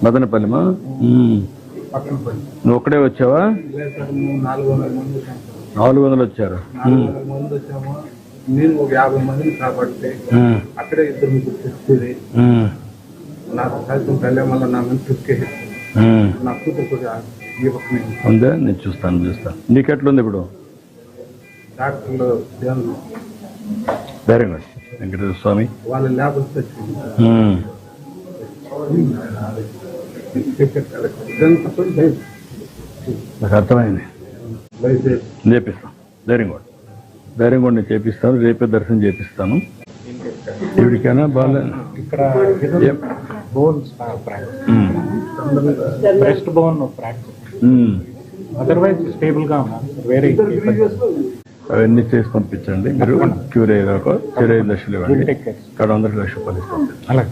మదనపల్లిమా? నువ్వు ఒక్కడే వచ్చావా? 400 వచ్చారు. 400 మంది వచ్చాము. నేను ఒక 50 మందిని కాబట్టి అక్కడే ఇద్దరు ముగ్గురు తెచ్చుకుని నాకు సాయంత్రం తల్లి మళ్ళీ నా మంది చూసుకెళ్ళి నా కూతురు కూడా ఈ పక్కనే ఉందా? నేను చూస్తాను. నీకెట్లుంది ఇప్పుడు? డాక్టర్లు వెరీ గుడ్ వెంకటేశ్వర స్వామి. వాళ్ళ ల్యాబ్స్ తెచ్చింది. నాకు అర్థమైంది. చేపిస్తాను. ధైర్యం కూడా నేను చేపిస్తాను. రేపే దర్శనం చేపిస్తాను. ఎవరికైనా బాగా ఇక్కడ bones breast bone fracture, otherwise stable గా ఉన్నా. వేరే అవన్నీ చేసి పంపించండి. మీరు క్యూర్ అయ్యాక 25 లక్షలు ఇవ్వండి. 100 లక్షలు ఇస్తాను. అలాగే.